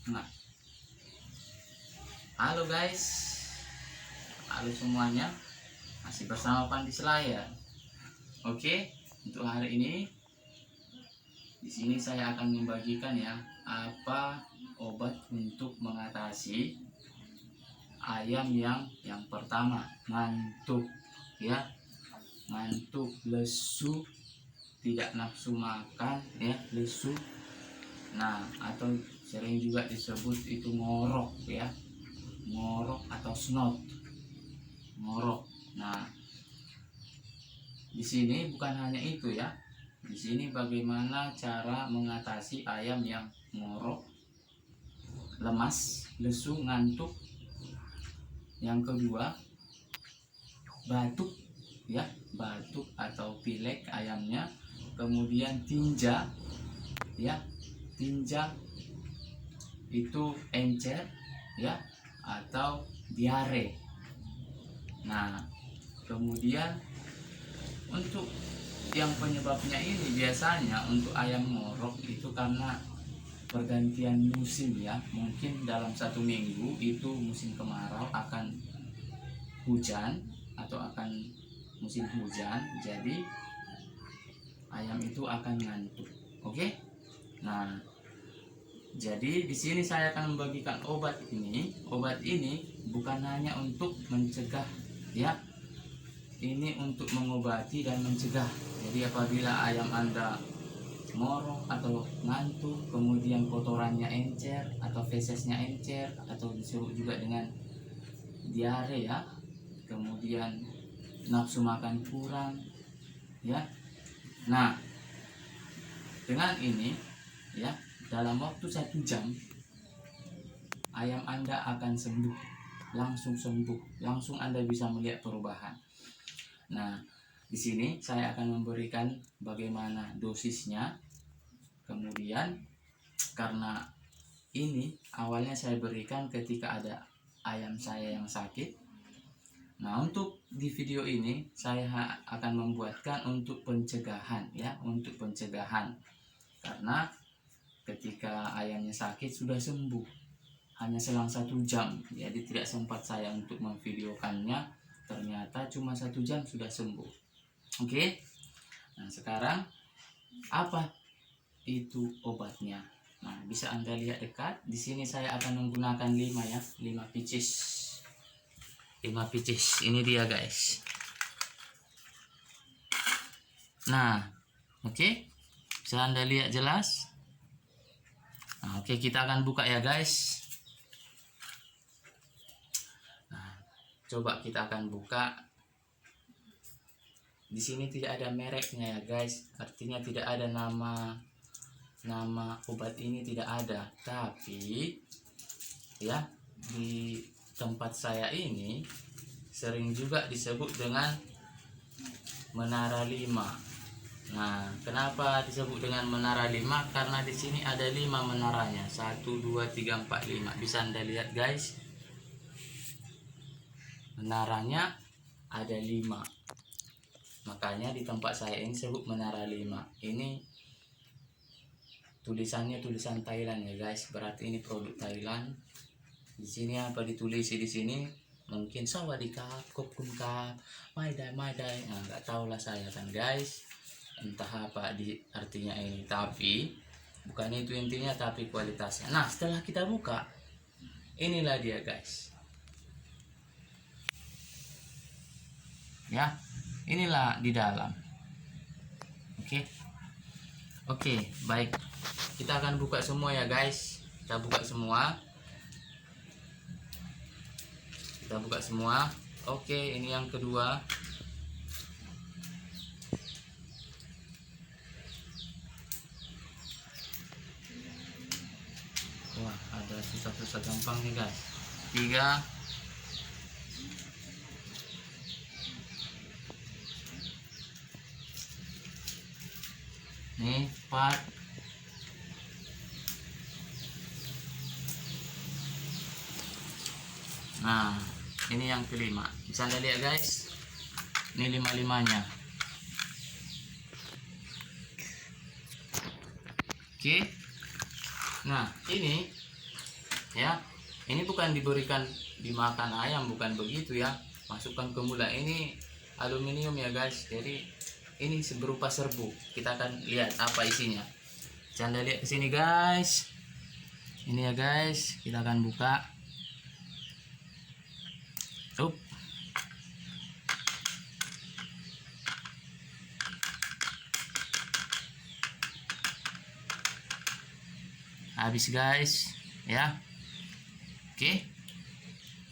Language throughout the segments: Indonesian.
Nah, halo guys, halo semuanya, masih bersama Pandi Selayar. Oke, untuk hari ini di sini saya akan membagikan ya apa obat untuk mengatasi ayam yang pertama ngantuk ya, ngantuk, lesu, tidak nafsu makan ya, lesu. Nah, atau sering juga disebut itu ngorok ya, ngorok atau snot, ngorok. Nah, di sini bukan hanya itu ya. Di sini bagaimana cara mengatasi ayam yang ngorok, lemas, lesu, ngantuk. Yang kedua, batuk ya, batuk atau pilek ayamnya. Kemudian tinja ya, tinja itu encer ya, atau diare. Nah, kemudian untuk yang penyebabnya ini biasanya untuk ayam ngorok itu karena pergantian musim ya. Mungkin dalam 1 minggu itu musim kemarau akan hujan atau akan musim hujan, jadi ayam itu akan ngantuk. Oke? Nah, jadi di sini saya akan membagikan obat ini. Obat ini bukan hanya untuk mencegah ya, ini untuk mengobati dan mencegah. Jadi apabila ayam Anda ngorok atau ngantuk, kemudian kotorannya encer atau fesesnya encer atau disebut juga dengan diare ya, kemudian nafsu makan kurang ya. Nah, dengan ini ya, dalam waktu 1 jam ayam Anda akan sembuh, langsung sembuh, langsung Anda bisa melihat perubahan. Nah, di sini saya akan memberikan bagaimana dosisnya. Kemudian karena ini awalnya saya berikan ketika ada ayam saya yang sakit. Nah, untuk di video ini saya akan membuatkan untuk pencegahan ya, untuk pencegahan. Karena ketika ayamnya sakit sudah sembuh, hanya selang 1 jam, jadi tidak sempat saya untuk memvideokannya. Ternyata cuma 1 jam sudah sembuh. Oke. Nah, sekarang apa itu obatnya? Nah, bisa Anda lihat dekat. Di sini saya akan menggunakan 5 ya, 5 pieces. 5 pieces. Ini dia, guys. Nah, oke. Bisa Anda lihat jelas? Nah, oke, kita akan buka ya, guys. Nah, coba kita akan buka. Di sini tidak ada mereknya ya, guys. Artinya tidak ada nama obat ini, tidak ada. Tapi ya, di tempat saya ini sering juga disebut dengan Menara 5. Nah, kenapa disebut dengan Menara 5? Karena di sini ada 5 menaranya. 1 2 3 4 5. Bisa Anda lihat, guys. Menaranya ada 5. Makanya di tempat saya ini disebut Menara 5. Ini tulisannya tulisan Thailand ya, guys. Berarti ini produk Thailand. Di sini apa ditulis di sini? Mungkin sawadikap, kopkumkap, maidai. Nah, nggak tahu lah saya kan, guys. Entah apa artinya ini, tapi bukan itu intinya, tapi kualitasnya. Nah, setelah kita buka, inilah dia, guys. Ya, inilah di dalam. Oke, baik. Kita akan buka semua ya, guys. Kita buka semua. Oke, ini yang kedua. Wah, ada susah-susah gampang nih, guys. 3. Nih, 4. Nah, ini yang kelima. Bisa Anda lihat, guys. Ini 5-5-nya. Oke. Nah, ini ya. Ini bukan diberikan dimakan ayam, bukan begitu ya. Masukkan ke mulut. Ini aluminium ya guys, jadi ini berupa serbuk. Kita akan lihat apa isinya. Anda lihat ke sini guys. Ini ya guys, kita akan buka. Up. Habis guys, ya. Oke.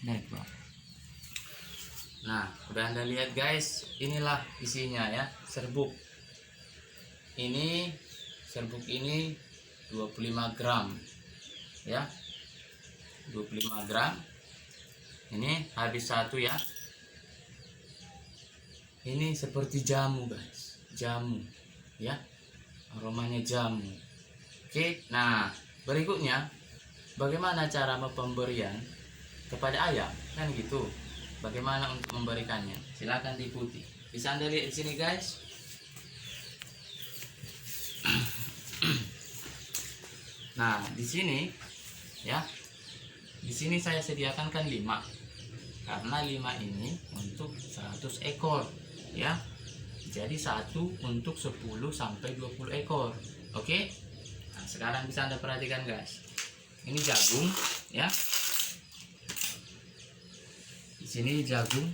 Baik, Bro. Nah, udah Anda lihat guys, inilah isinya ya, serbuk. Ini serbuk ini 25 gram. Ya. 25 gram. Ini habis satu ya. Ini seperti jamu guys, jamu ya, aromanya jamu. Oke, nah berikutnya bagaimana cara pemberian kepada ayam, kan gitu. Bagaimana untuk memberikannya? Silahkan diikuti. Bisa Anda lihat di sini guys. Nah di sini ya, di sini saya sediakan kan 5, karena 5 ini untuk 100 ekor ya. Jadi satu untuk 10 sampai 20 ekor. Oke. Nah, sekarang bisa Anda perhatikan guys. Ini jagung ya. Di sini jagung.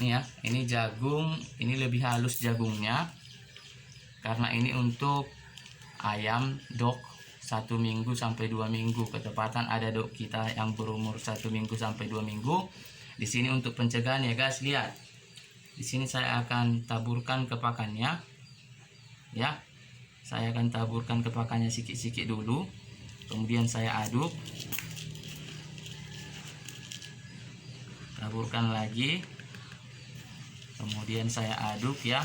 Nih ya, ini jagung, ini lebih halus jagungnya. Karena ini untuk ayam dok 1 minggu sampai 2 minggu. Ketepatan ada dok kita yang berumur 1 minggu sampai 2 minggu. Di sini untuk pencegahan ya guys, lihat. Di sini saya akan taburkan ke pakannya. Ya. Saya akan taburkan ke pakannya sikit-sikit dulu. Kemudian saya aduk. Taburkan lagi. Kemudian saya aduk ya.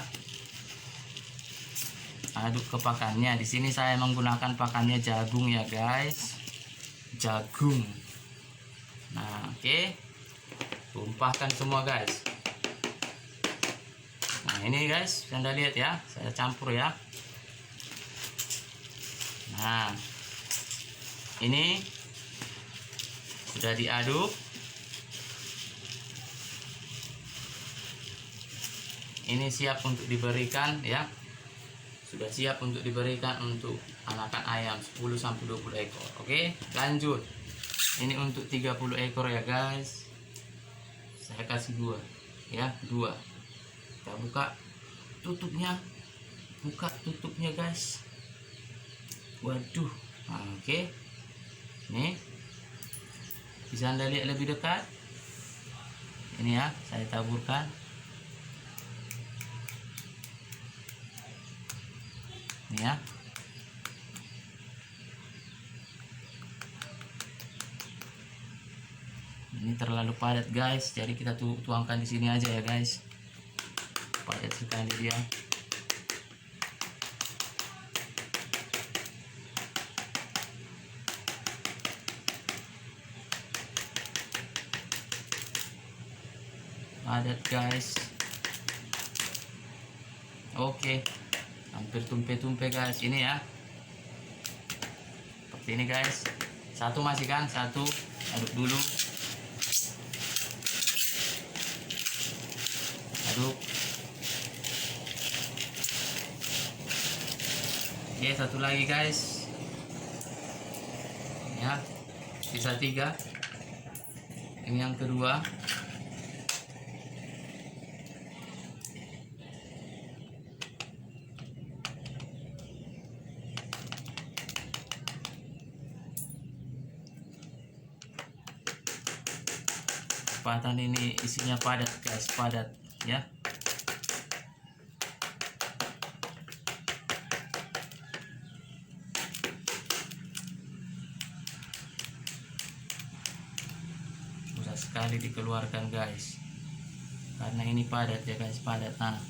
Aduk ke pakannya. Di sini saya menggunakan pakannya jagung ya guys. Jagung. Nah, oke. Tumpahkan semua guys. Nah, ini guys, Anda lihat ya. Saya campur ya. Nah, ini sudah diaduk. Ini siap untuk diberikan ya. Sudah siap untuk diberikan untuk anakan ayam 10 sampai 20 ekor. Oke, lanjut. Ini untuk 30 ekor ya guys. Saya kasih 2 ya, 2. Kita buka tutupnya. Buka tutupnya guys. Waduh. Nah, oke. Nih. Bisa Anda lihat lebih dekat. Ini ya, saya taburkan. Ini ya. Ini terlalu padat guys, jadi kita tuangkan di sini aja ya guys. Padat sekali dia. Padat guys. Oke. Hampir tumpe-tumpe guys, ini ya. Seperti ini guys. Satu masih kan, satu aduk dulu. Aduk. Oke, satu lagi guys. Ya, sisa 3. Ini yang kedua. Kesempatan ini isinya padat guys, padat ya. Susah sekali dikeluarkan guys, karena ini padat ya guys, padat. Nah,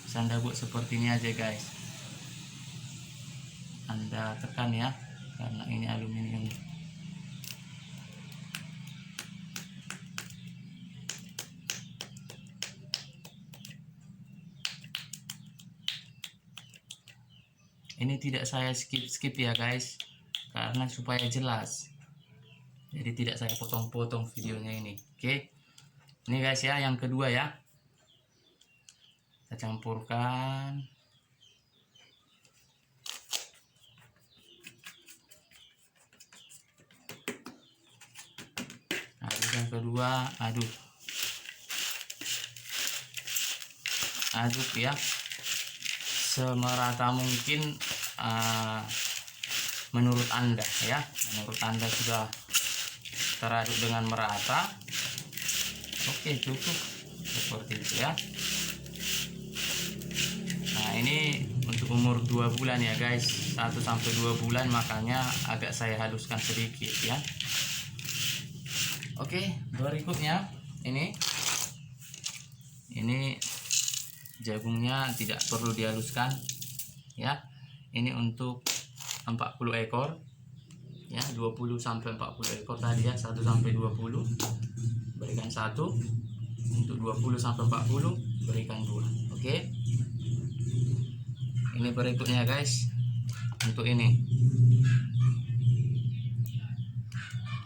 bisa Anda buat seperti ini aja guys. Anda tekan ya, karena ini aluminium. Ini tidak saya skip ya guys, karena supaya jelas. jadi tidak saya potong-potong videonya ini. Oke, ini guys ya, yang kedua ya, kita campurkan. Aduk yang kedua, aduk ya semerata mungkin. Menurut Anda ya, menurut Anda sudah teraduk dengan merata, oke, cukup seperti itu ya. Nah, ini untuk umur 2 bulan ya guys, 1-2 bulan, makanya agak saya haluskan sedikit ya. Oke, berikutnya ini jagungnya tidak perlu dihaluskan ya. Ini untuk 40 ekor ya, 20-40 ekor tadi ya, 1-20 berikan 1, untuk 20-40 berikan 2. Oke, ini berikutnya guys, untuk ini.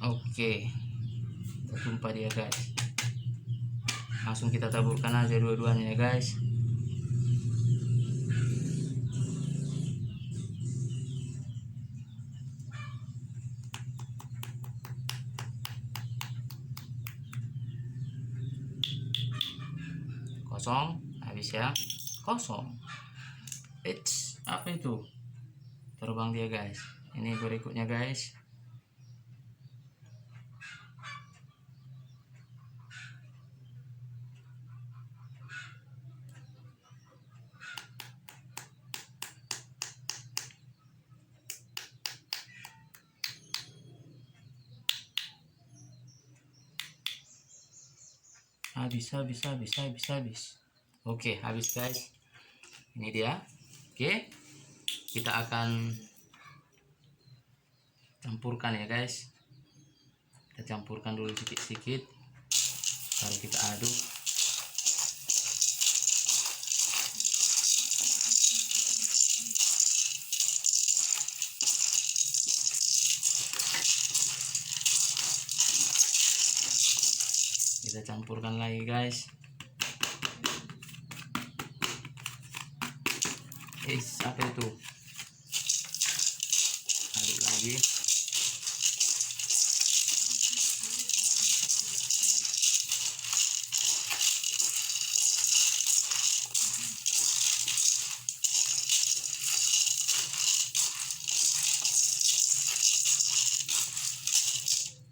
Oke, tumpah dia guys, langsung kita taburkan aja dua-duanya ya guys. Kosong, habis ya, kosong. Apa itu? Terbang dia guys. Ini berikutnya guys. Habis. Oke, habis guys. Ini dia. Oke, kita akan campurkan ya guys. Kita campurkan dulu sedikit-sedikit, lalu kita aduk. Kita campurkan lagi guys. Apa itu? Aduk lagi.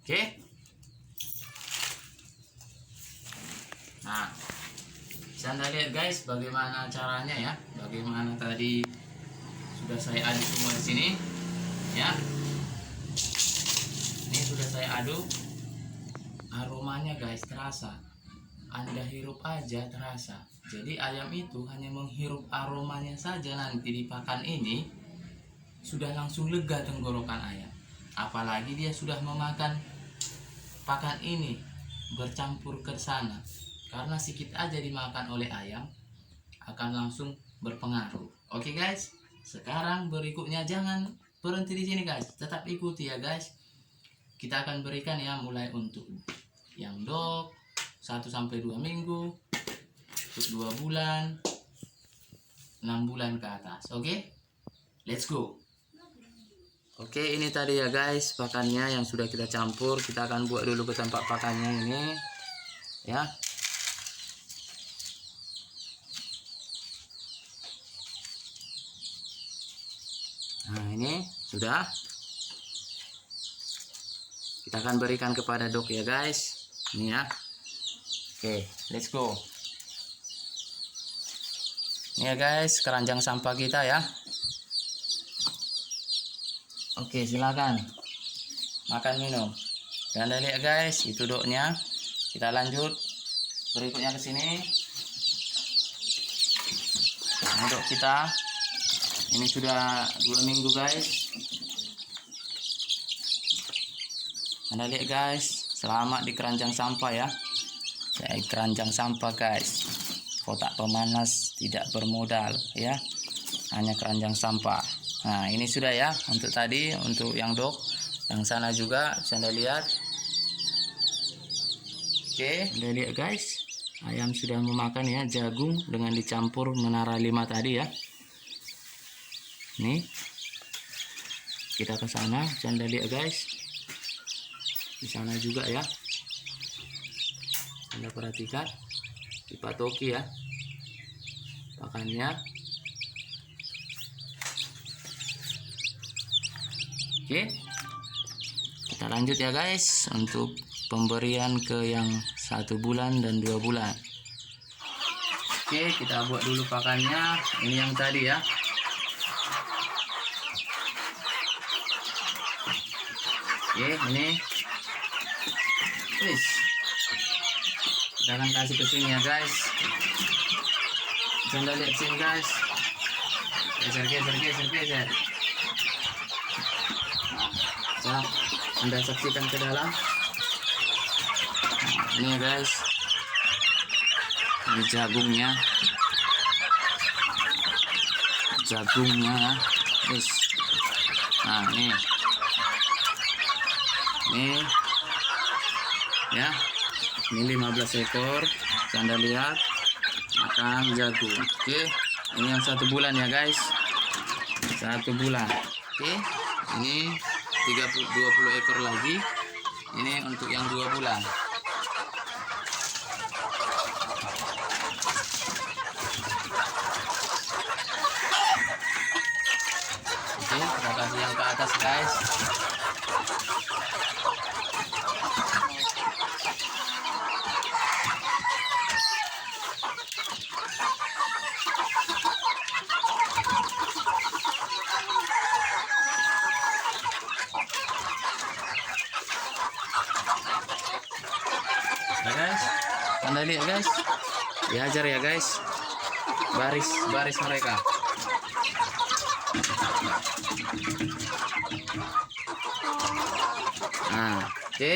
Oke. Nah, bisa Anda lihat guys bagaimana caranya ya, bagaimana tadi sudah saya aduk semua di sini ya. Ini sudah saya aduk, aromanya guys terasa, Anda hirup aja terasa. Jadi ayam itu hanya menghirup aromanya saja, nanti di pakan ini sudah langsung lega tenggorokan ayam. Apalagi dia sudah memakan pakan ini bercampur ke sana, karena sedikit aja dimakan oleh ayam akan langsung berpengaruh. Oke guys, sekarang berikutnya jangan berhenti di sini guys, tetap ikuti ya guys. Kita akan berikan ya, mulai untuk yang dok 1-2 minggu, untuk 2 bulan, 6 bulan ke atas. Oke, let's go. Oke, ini tadi ya guys pakannya yang sudah kita campur. Kita akan buat dulu ke tempat pakannya ini ya. Nah, ini sudah. Kita akan berikan kepada dok ya guys. Ini ya. Oke, let's go. Ini ya guys, keranjang sampah kita ya. Oke, silakan makan minum. Dan Anda lihat guys, itu doknya. Kita lanjut berikutnya ke sini. Ini dok kita. Ini sudah 2 minggu guys. Anda lihat guys, selamat di keranjang sampah ya. Keranjang sampah guys. Kotak pemanas tidak bermodal ya. Hanya keranjang sampah. Nah, ini sudah ya untuk tadi, untuk yang dok. Yang sana juga bisa Anda lihat. Oke, udah lihat guys, ayam sudah memakan ya jagung dengan dicampur menara 5 tadi ya. Nih, kita ke sana, Anda lihat guys, di sana juga ya. Anda perhatikan, dipatoki ya pakannya. Oke, kita lanjut ya guys untuk pemberian ke yang 1 bulan dan 2 bulan. Oke, kita buat dulu pakannya. Ini yang tadi ya. Oke, ini. Wis. Kita akan kasih ke sini ya guys. Anda lihat sini guys. Geser. Nah, Anda saksikan ke dalam. Ini ya guys, ini jagungnya ya, guys. Nah ini ya, ini 15 ekor. Anda lihat makan jagung. Oke, ini yang 1 bulan ya guys, 1 bulan. Oke, ini 20 ekor lagi. Ini untuk yang 2 bulan. Oke, kita kasih yang ke atas guys. Nah guys, Anda lihat guys, dihajar ya guys, baris mereka. Nah, oke.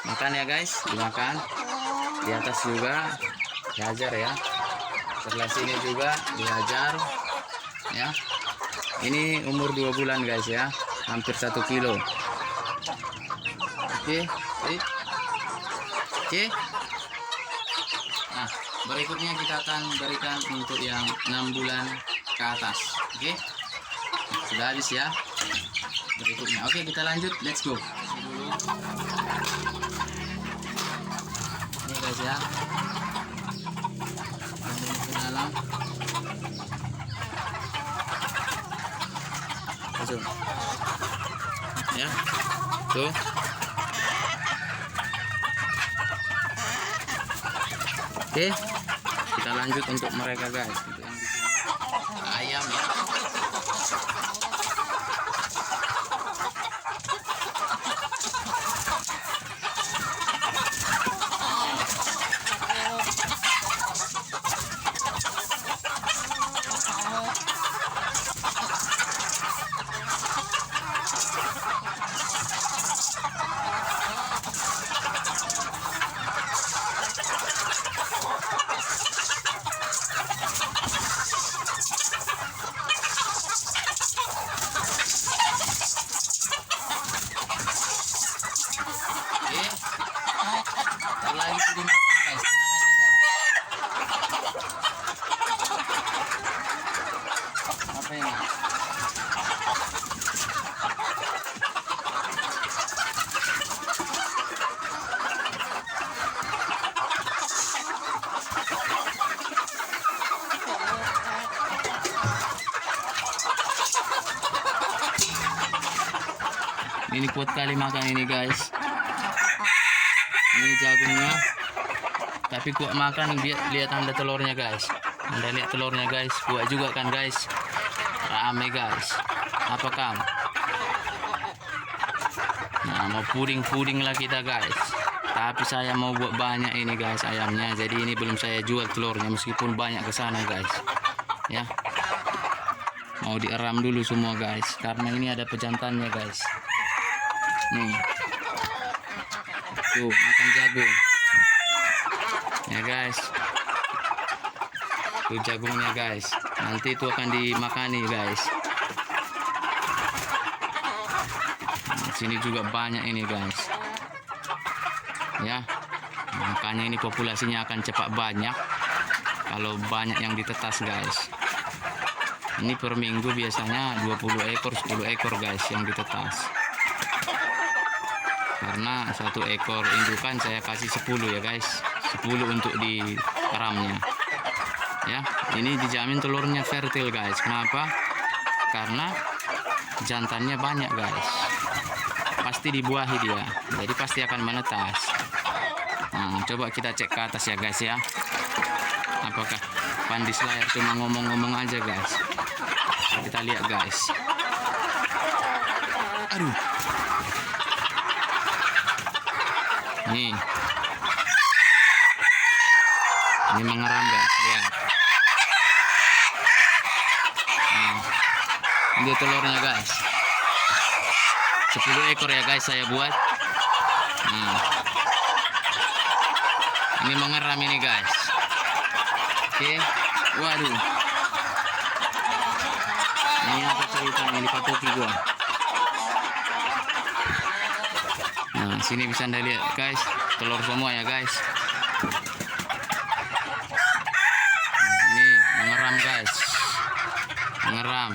Makan ya guys, dimakan. Di atas juga dihajar ya. Sebelah sini juga dihajar ya. Ini umur 2 bulan guys ya, hampir 1 kilo. Oke. Nah, berikutnya kita akan berikan untuk yang 6 bulan ke atas. Oke. Sudah habis ya. Berikutnya. Oke, kita lanjut. Let's go. Ini guys ya. Masuk ke dalam. Masuk. Ya. Tuh. Oke, kita lanjut untuk mereka guys. Untuk yang di sini ayam ya. Lagi itu dimakan guys, tenang aja guys. Apa ini? Ini kuat kali makan ini guys. Ini jagungnya, tapi kuat makan. Lihat Anda telurnya guys. Anda lihat telurnya guys, kuat juga kan guys. Rame guys. Apa kamu? Nah, mau puding lah kita guys. Tapi saya mau buat banyak ini guys ayamnya. Jadi ini belum saya jual telurnya meskipun banyak ke sana guys. Ya. Mau dieram dulu semua guys, karena ini ada pejantannya guys. Nih. Tuh, makan jagung. Ya guys. Tuh jagungnya guys. Nanti itu akan dimakani guys. Nah, sini juga banyak ini guys. ya. Makanya ini populasinya akan cepat banyak kalau banyak yang ditetas guys. Ini per minggu biasanya 20 ekor 10 ekor guys yang ditetas, karena satu ekor indukan saya kasih 10 ya guys, 10 untuk di ramnya ya. Ini dijamin telurnya fertil guys. Kenapa? Karena jantannya banyak guys, pasti dibuahi dia, jadi pasti akan menetas. Nah, coba kita cek ke atas ya guys ya, apakah pandis layar cuma ngomong-ngomong aja guys. Kita lihat guys. Aduh, nih ini mengeram guys, lihat. Nah, ini telurnya guys, 10 ekor ya guys saya buat. Nah, ini mengeram ini guys. Oke, waduh, ini apa ceritanya, ini patoki gua. Nah, sini bisa anda lihat guys, telur semua ya guys. Ini mengeram guys, mengeram.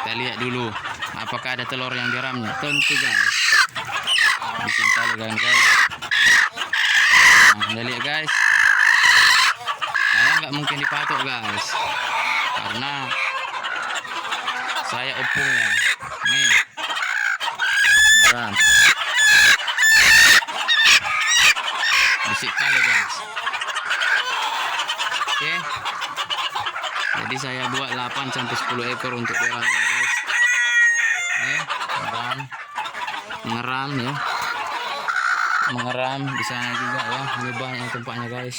Kita lihat dulu apakah ada telur yang diramnya. Tentu guys, bikin tali kan guys. Nah, anda lihat guys, saya nggak mungkin dipatok guys, karena saya opung ya. Nih, mengeram. Bisik kali guys. Oke, jadi saya buat 8 sampai 10 ekor untuk orang ya guys. Nih, mengeram ya, mengeram di sana juga ya. Ini banyak tempatnya guys.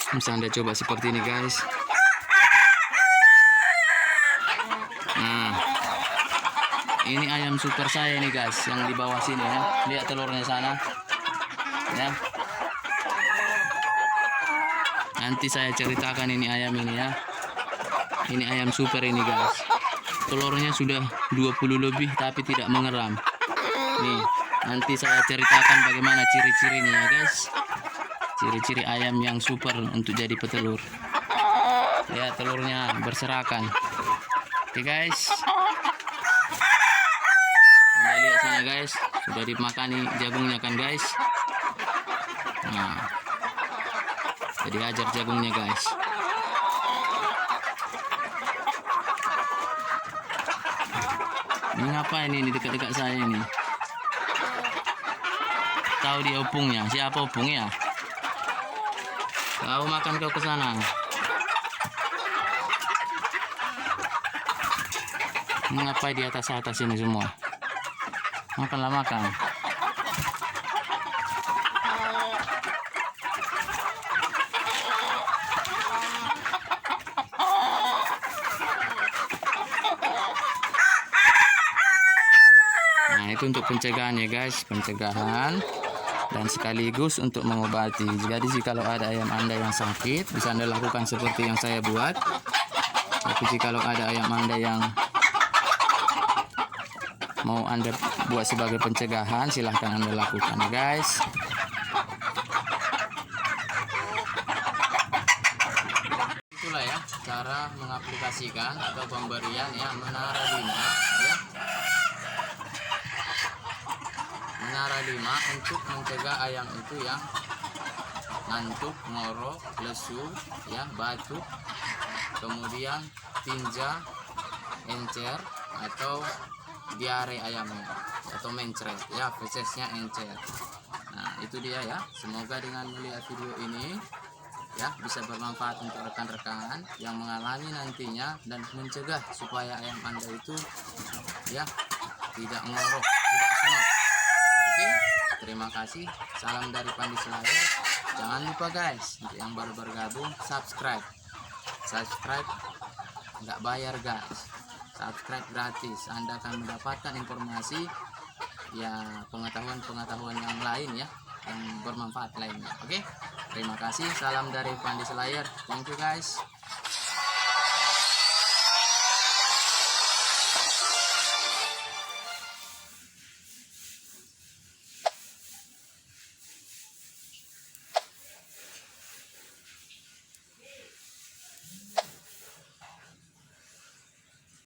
Bisa anda coba seperti ini guys. Nah, ini ayam super saya nih guys, yang di bawah sini ya. Lihat telurnya sana ya. Nanti saya ceritakan ini ayam ini ya. Ini ayam super ini guys, telurnya sudah 20 lebih tapi tidak mengeram. Nih, nanti saya ceritakan bagaimana ciri-cirinya ya guys, ciri-ciri ayam yang super untuk jadi petelur ya. Telurnya berserakan. Oke guys, anda lihat sana guys, sudah dimakani jagungnya kan guys. Nah, jadi ajar jagungnya guys. Ini ngapain ini dekat-dekat saya ini? Tahu dia opungnya? Siapa opungnya? Tahu makan kau ke sana. Mengapa di atas ini semua? Makanlah makan. Nah, itu untuk pencegahan ya guys, pencegahan dan sekaligus untuk mengobati. Jadi kalau ada ayam anda yang sakit, bisa anda lakukan seperti yang saya buat. Tapi jika ada ayam anda yang mau anda buat sebagai pencegahan, silahkan anda lakukan ya guys. Itulah ya cara mengaplikasikan atau pemberian ya menara 5 ya. Menara 5 untuk mencegah ayam itu yang ngantuk, ngorok, lesu ya, batuk, kemudian tinja, encer atau diare ayamnya atau mencret ya, fesesnya encer. Nah, itu dia ya. Semoga dengan melihat video ini ya bisa bermanfaat untuk rekan-rekan yang mengalami nantinya dan mencegah supaya ayam anda itu ya tidak ngorok, tidak senok. Oke, terima kasih. Salam dari Pandis Layar. Jangan lupa guys, untuk yang baru bergabung, subscribe nggak bayar guys, subscribe gratis. Anda akan mendapatkan informasi ya, pengetahuan yang lain ya, yang bermanfaat lainnya. Oke, terima kasih. Salam dari Pandis Layar. Thank you guys.